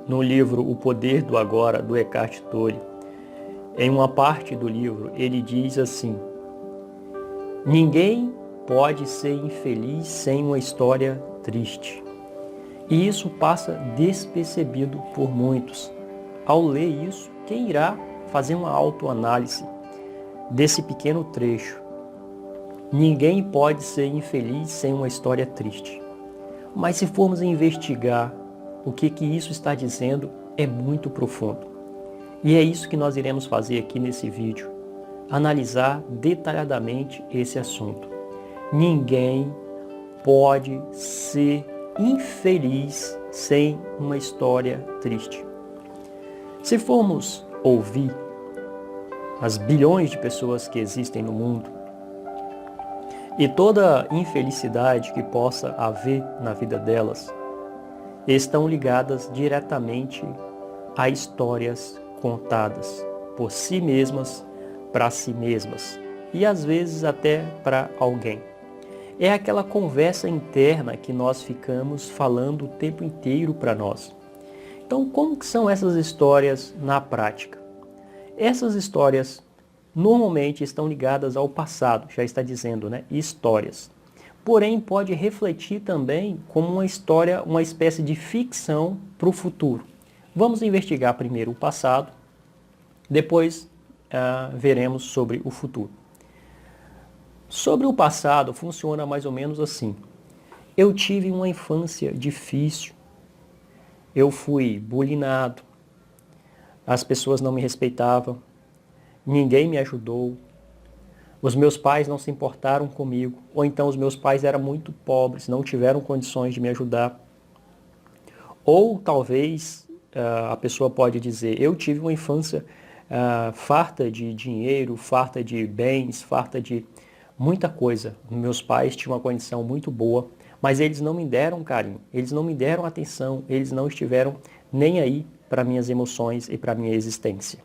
no livro O Poder do Agora, do Eckhart Tolle, em uma parte do livro, ele diz assim: ninguém pode ser infeliz sem uma história triste. E isso passa despercebido por muitos. Ao ler isso, quem irá fazer uma autoanálise desse pequeno trecho? Ninguém pode ser infeliz sem uma história triste. Mas se formos investigar o que isso está dizendo, é muito profundo. E é isso que nós iremos fazer aqui nesse vídeo. Analisar detalhadamente esse assunto. Ninguém pode ser infeliz sem uma história triste. Se formos ouvir as bilhões de pessoas que existem no mundo e toda infelicidade que possa haver na vida delas, estão ligadas diretamente a histórias contadas por si mesmas, para si mesmas e às vezes até para alguém. É aquela conversa interna que nós ficamos falando o tempo inteiro para nós. Então, como que são essas histórias na prática? Essas histórias normalmente estão ligadas ao passado, já está dizendo, né? Histórias. Porém, pode refletir também como uma história, uma espécie de ficção para o futuro. Vamos investigar primeiro o passado, depois veremos sobre o futuro. Sobre o passado, funciona mais ou menos assim. Eu tive uma infância difícil, eu fui bulinado, as pessoas não me respeitavam, ninguém me ajudou, os meus pais não se importaram comigo, ou então os meus pais eram muito pobres, não tiveram condições de me ajudar. Ou talvez a pessoa pode dizer, eu tive uma infância farta de dinheiro, farta de bens, farta de muita coisa. Meus pais tinham uma condição muito boa, mas eles não me deram carinho, eles não me deram atenção, eles não estiveram nem aí para minhas emoções e para minha existência.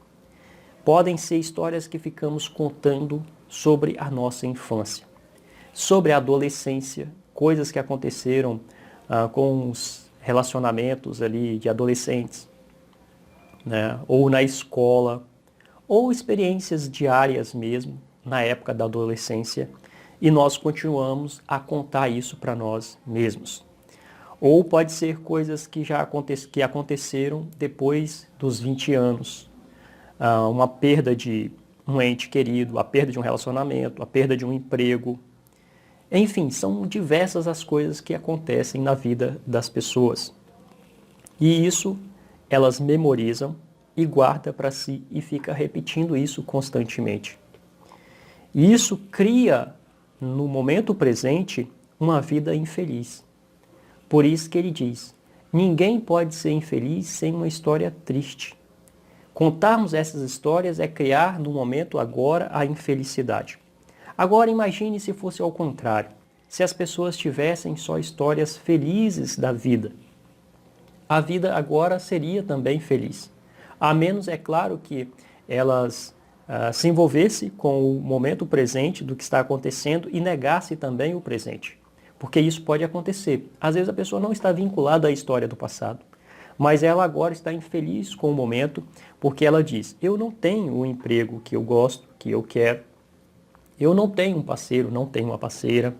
Podem ser histórias que ficamos contando sobre a nossa infância, sobre a adolescência, coisas que aconteceram com os relacionamentos ali de adolescentes, né? Ou na escola, ou experiências diárias mesmo, na época da adolescência, e nós continuamos a contar isso para nós mesmos. Ou pode ser coisas que aconteceram depois dos 20 anos, uma perda de um ente querido, a perda de um relacionamento, a perda de um emprego. Enfim, são diversas as coisas que acontecem na vida das pessoas. E isso elas memorizam e guardam para si e fica repetindo isso constantemente. E isso cria, no momento presente, uma vida infeliz. Por isso que ele diz, ninguém pode ser infeliz sem uma história triste. Contarmos essas histórias é criar, no momento agora, a infelicidade. Agora imagine se fosse ao contrário, se as pessoas tivessem só histórias felizes da vida. A vida agora seria também feliz. A menos, é claro, que elas se envolvesse com o momento presente do que está acontecendo e negasse também o presente. Porque isso pode acontecer. Às vezes a pessoa não está vinculada à história do passado, mas ela agora está infeliz com o momento, porque ela diz, eu não tenho o emprego que eu gosto, que eu quero, eu não tenho um parceiro, não tenho uma parceira,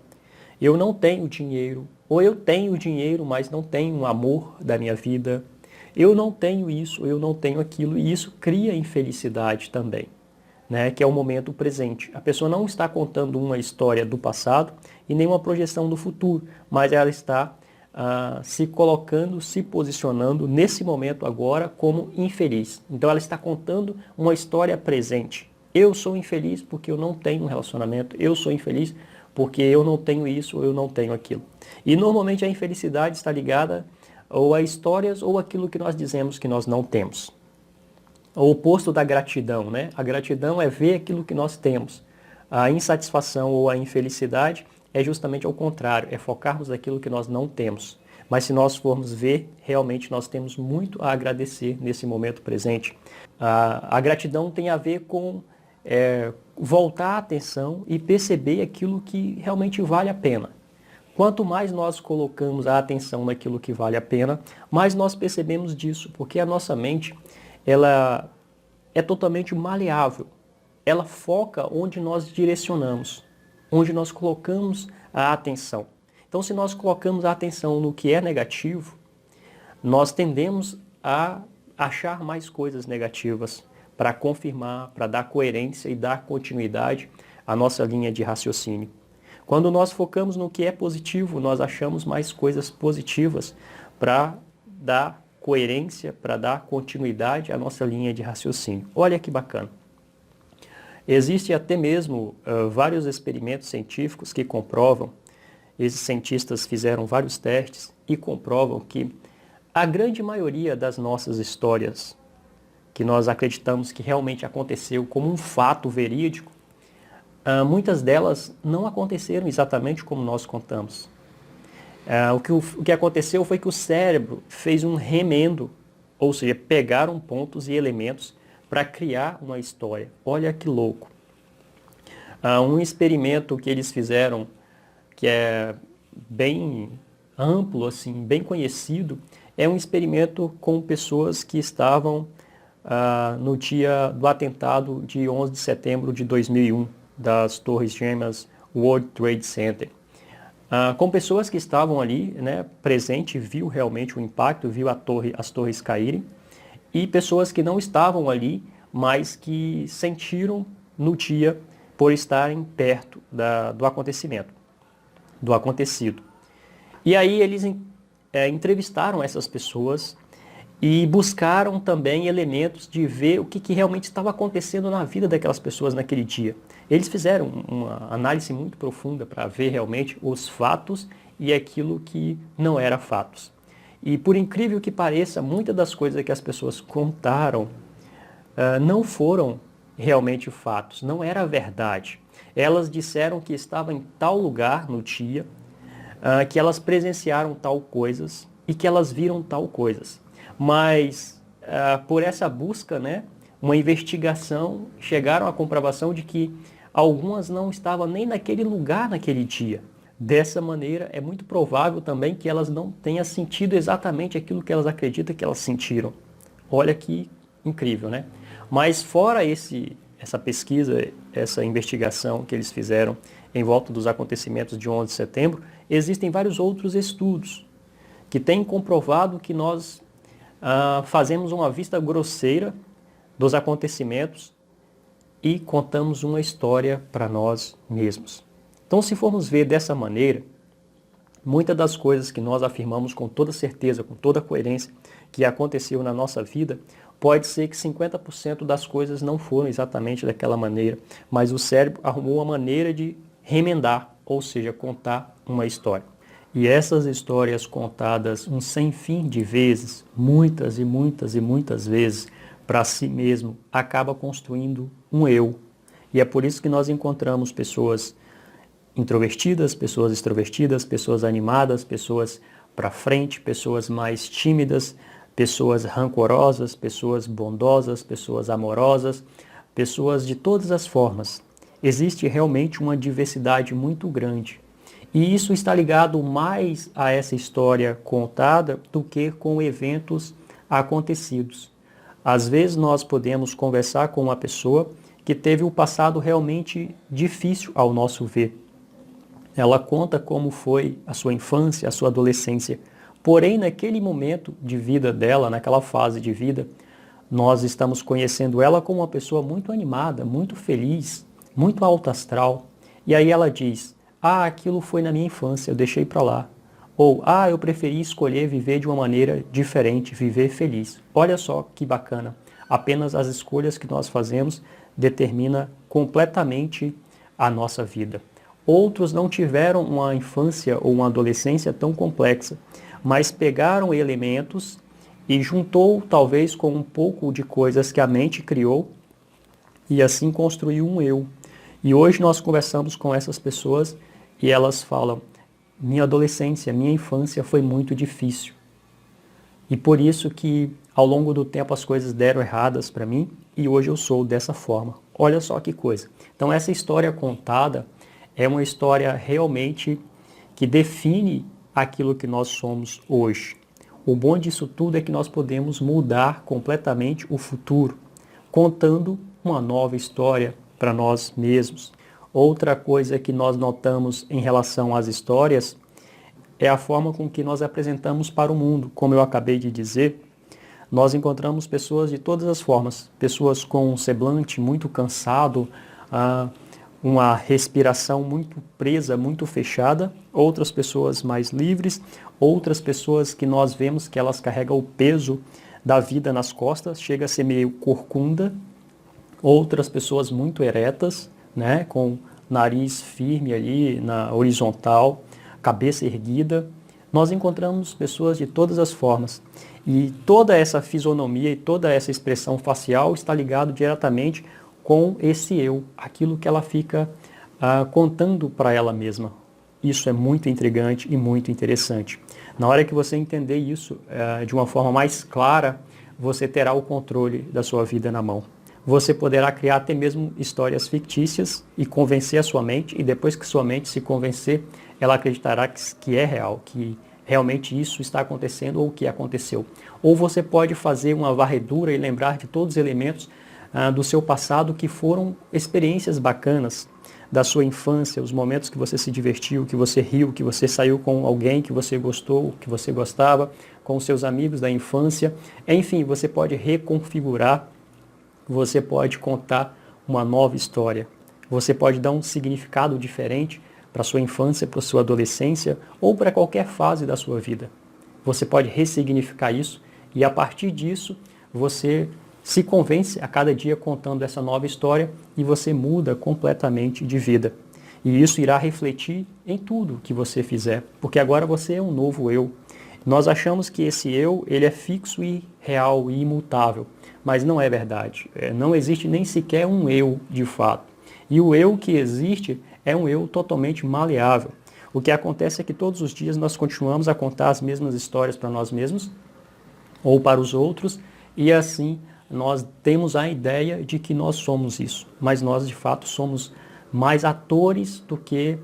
eu não tenho dinheiro, ou eu tenho dinheiro, mas não tenho um amor da minha vida, eu não tenho isso, eu não tenho aquilo, e isso cria infelicidade também, né, que é o momento presente. A pessoa não está contando uma história do passado e nem uma projeção do futuro, mas ela está se colocando, se posicionando nesse momento agora como infeliz. Então ela está contando uma história presente. Eu sou infeliz porque eu não tenho um relacionamento, eu sou infeliz porque eu não tenho isso ou eu não tenho aquilo. E normalmente a infelicidade está ligada ou a histórias ou aquilo que nós dizemos que nós não temos. O oposto da gratidão, né? A gratidão é ver aquilo que nós temos. A insatisfação ou a infelicidade é justamente ao contrário, é focarmos naquilo que nós não temos. Mas se nós formos ver, realmente nós temos muito a agradecer nesse momento presente. A gratidão tem a ver com voltar a atenção e perceber aquilo que realmente vale a pena. Quanto mais nós colocamos a atenção naquilo que vale a pena, mais nós percebemos disso, porque a nossa mente, ela é totalmente maleável. Ela foca onde nós direcionamos, onde nós colocamos a atenção. Então, se nós colocamos a atenção no que é negativo, nós tendemos a achar mais coisas negativas para confirmar, para dar coerência e dar continuidade à nossa linha de raciocínio. Quando nós focamos no que é positivo, nós achamos mais coisas positivas para dar coerência, para dar continuidade à nossa linha de raciocínio. Olha que bacana. Existem até mesmo vários experimentos científicos que comprovam, esses cientistas fizeram vários testes e comprovam que a grande maioria das nossas histórias, que nós acreditamos que realmente aconteceu como um fato verídico, muitas delas não aconteceram exatamente como nós contamos. O que aconteceu foi que o cérebro fez um remendo, ou seja, pegaram pontos e elementos para criar uma história. Olha que louco. Um experimento que eles fizeram, que é bem amplo, assim, bem conhecido, é um experimento com pessoas que estavam no dia do atentado de 11 de setembro de 2001, das Torres Gêmeas World Trade Center. Com pessoas que estavam ali, né, presente, viu realmente o impacto, viu as torres caírem, e pessoas que não estavam ali, mas que sentiram no dia por estarem perto do acontecimento, do acontecido. E aí eles entrevistaram essas pessoas e buscaram também elementos de ver o que realmente estava acontecendo na vida daquelas pessoas naquele dia. Eles fizeram uma análise muito profunda para ver realmente os fatos e aquilo que não era fatos. E por incrível que pareça, muitas das coisas que as pessoas contaram não foram realmente fatos, não era verdade. Elas disseram que estavam em tal lugar no dia, que elas presenciaram tal coisas e que elas viram tal coisas. Mas por essa busca, né, uma investigação, chegaram à comprovação de que algumas não estavam nem naquele lugar naquele dia. Dessa maneira, é muito provável também que elas não tenham sentido exatamente aquilo que elas acreditam que elas sentiram. Olha que incrível, né? Mas fora essa pesquisa, essa investigação que eles fizeram em volta dos acontecimentos de 11 de setembro, existem vários outros estudos que têm comprovado que nós fazemos uma vista grosseira dos acontecimentos e contamos uma história para nós mesmos. Então, se formos ver dessa maneira, muitas das coisas que nós afirmamos com toda certeza, com toda coerência, que aconteceu na nossa vida, pode ser que 50% das coisas não foram exatamente daquela maneira, mas o cérebro arrumou uma maneira de remendar, ou seja, contar uma história. E essas histórias contadas um sem fim de vezes, muitas e muitas e muitas vezes, para si mesmo, acaba construindo um eu. E é por isso que nós encontramos pessoas introvertidas, pessoas extrovertidas, pessoas animadas, pessoas para frente, pessoas mais tímidas, pessoas rancorosas, pessoas bondosas, pessoas amorosas, pessoas de todas as formas. Existe realmente uma diversidade muito grande. E isso está ligado mais a essa história contada do que com eventos acontecidos. Às vezes nós podemos conversar com uma pessoa que teve um passado realmente difícil ao nosso ver. Ela conta como foi a sua infância, a sua adolescência. Porém, naquele momento de vida dela, naquela fase de vida, nós estamos conhecendo ela como uma pessoa muito animada, muito feliz, muito alto astral. E aí ela diz, aquilo foi na minha infância, eu deixei para lá. Ou, eu preferi escolher viver de uma maneira diferente, viver feliz. Olha só que bacana. Apenas as escolhas que nós fazemos determinam completamente a nossa vida. Outros não tiveram uma infância ou uma adolescência tão complexa, mas pegaram elementos e juntou talvez com um pouco de coisas que a mente criou e assim construiu um eu. E hoje nós conversamos com essas pessoas e elas falam, minha adolescência, minha infância foi muito difícil. E por isso que ao longo do tempo as coisas deram erradas para mim e hoje eu sou dessa forma. Olha só que coisa. Então essa história contada é uma história realmente que define aquilo que nós somos hoje. O bom disso tudo é que nós podemos mudar completamente o futuro, contando uma nova história para nós mesmos. Outra coisa que nós notamos em relação às histórias é a forma com que nós apresentamos para o mundo. Como eu acabei de dizer, nós encontramos pessoas de todas as formas, pessoas com um semblante muito cansado, uma respiração muito presa, muito fechada, outras pessoas mais livres, outras pessoas que nós vemos que elas carregam o peso da vida nas costas, chega a ser meio corcunda, outras pessoas muito eretas, né, com nariz firme ali na horizontal, cabeça erguida. Nós encontramos pessoas de todas as formas. E toda essa fisionomia e toda essa expressão facial está ligado diretamente com esse eu, aquilo que ela fica contando para ela mesma. Isso é muito intrigante e muito interessante. Na hora que você entender isso de uma forma mais clara, você terá o controle da sua vida na mão. Você poderá criar até mesmo histórias fictícias e convencer a sua mente, e depois que sua mente se convencer, ela acreditará que é real, que realmente isso está acontecendo ou que aconteceu. Ou você pode fazer uma varredura e lembrar de todos os elementos do seu passado que foram experiências bacanas da sua infância, os momentos que você se divertiu, que você riu, que você saiu com alguém que você gostou, que você gostava, com os seus amigos da infância. Enfim, você pode reconfigurar, você pode contar uma nova história. Você pode dar um significado diferente para a sua infância, para a sua adolescência ou para qualquer fase da sua vida. Você pode ressignificar isso e a partir disso você se convence a cada dia contando essa nova história e você muda completamente de vida. E isso irá refletir em tudo que você fizer, porque agora você é um novo eu. Nós achamos que esse eu, ele é fixo e real e imutável, mas não é verdade. Não existe nem sequer um eu de fato. E o eu que existe é um eu totalmente maleável. O que acontece é que todos os dias nós continuamos a contar as mesmas histórias para nós mesmos ou para os outros e assim nós temos a ideia de que nós somos isso, mas nós de fato somos mais atores do que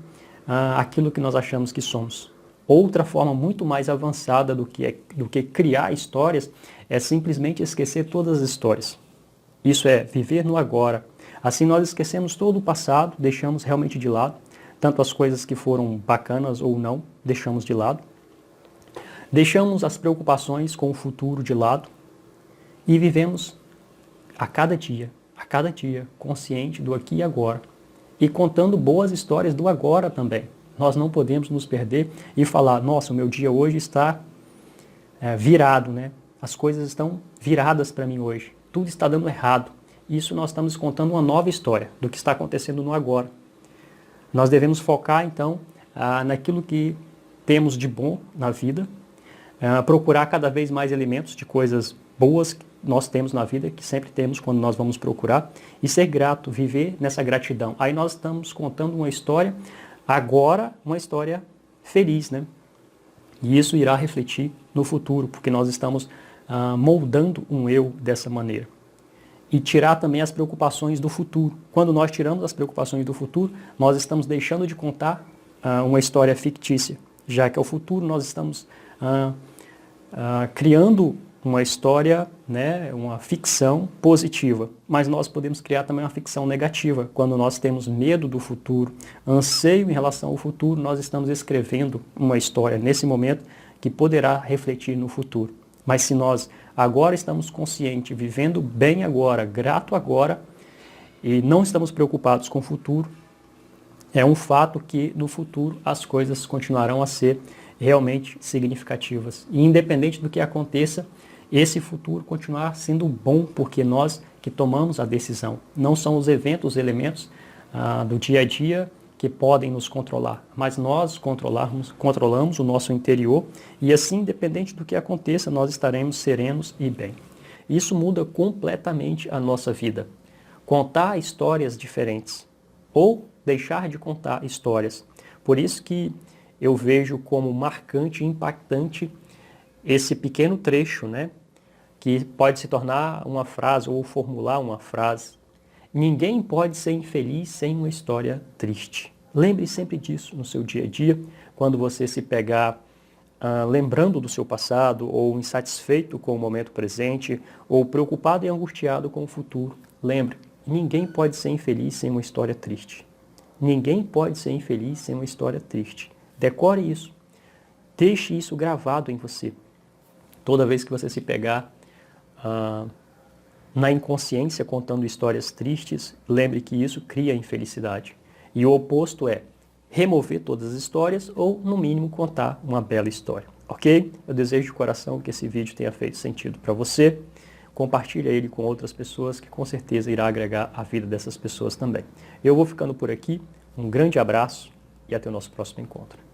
aquilo que nós achamos que somos. Outra forma muito mais avançada do que criar histórias é simplesmente esquecer todas as histórias. Isso é viver no agora. Assim nós esquecemos todo o passado, deixamos realmente de lado, tanto as coisas que foram bacanas ou não, deixamos de lado. Deixamos as preocupações com o futuro de lado e vivemos a cada dia, consciente do aqui e agora. E contando boas histórias do agora também. Nós não podemos nos perder e falar, nossa, o meu dia hoje está virado, né? As coisas estão viradas para mim hoje. Tudo está dando errado. Isso nós estamos contando uma nova história do que está acontecendo no agora. Nós devemos focar, então, naquilo que temos de bom na vida, procurar cada vez mais elementos de coisas boas que nós temos na vida, que sempre temos quando nós vamos procurar, e ser grato, viver nessa gratidão. Aí nós estamos contando uma história, agora uma história feliz, né? E isso irá refletir no futuro, porque nós estamos moldando um eu dessa maneira. E tirar também as preocupações do futuro. Quando nós tiramos as preocupações do futuro, nós estamos deixando de contar uma história fictícia, já que ao futuro nós estamos criando uma história, né, uma ficção positiva, mas nós podemos criar também uma ficção negativa. Quando nós temos medo do futuro, anseio em relação ao futuro, nós estamos escrevendo uma história nesse momento que poderá refletir no futuro. Mas se nós agora estamos conscientes, vivendo bem agora, grato agora, e não estamos preocupados com o futuro, é um fato que no futuro as coisas continuarão a ser realmente significativas. E independente do que aconteça, esse futuro continuar sendo bom, porque nós que tomamos a decisão. Não são os eventos, os elementos do dia a dia que podem nos controlar, mas nós controlamos o nosso interior e assim, independente do que aconteça, nós estaremos serenos e bem. Isso muda completamente a nossa vida. Contar histórias diferentes ou deixar de contar histórias. Por isso que eu vejo como marcante e impactante esse pequeno trecho, né, que pode se tornar uma frase ou formular uma frase. Ninguém pode ser infeliz sem uma história triste. Lembre sempre disso no seu dia a dia, quando você se pegar lembrando do seu passado, ou insatisfeito com o momento presente, ou preocupado e angustiado com o futuro. Lembre, ninguém pode ser infeliz sem uma história triste. Ninguém pode ser infeliz sem uma história triste. Decore isso. Deixe isso gravado em você. Toda vez que você se pegar na inconsciência contando histórias tristes, lembre que isso cria infelicidade. E o oposto é remover todas as histórias ou, no mínimo, contar uma bela história. Ok? Eu desejo de coração que esse vídeo tenha feito sentido para você. Compartilhe ele com outras pessoas que com certeza irá agregar a vida dessas pessoas também. Eu vou ficando por aqui. Um grande abraço e até o nosso próximo encontro.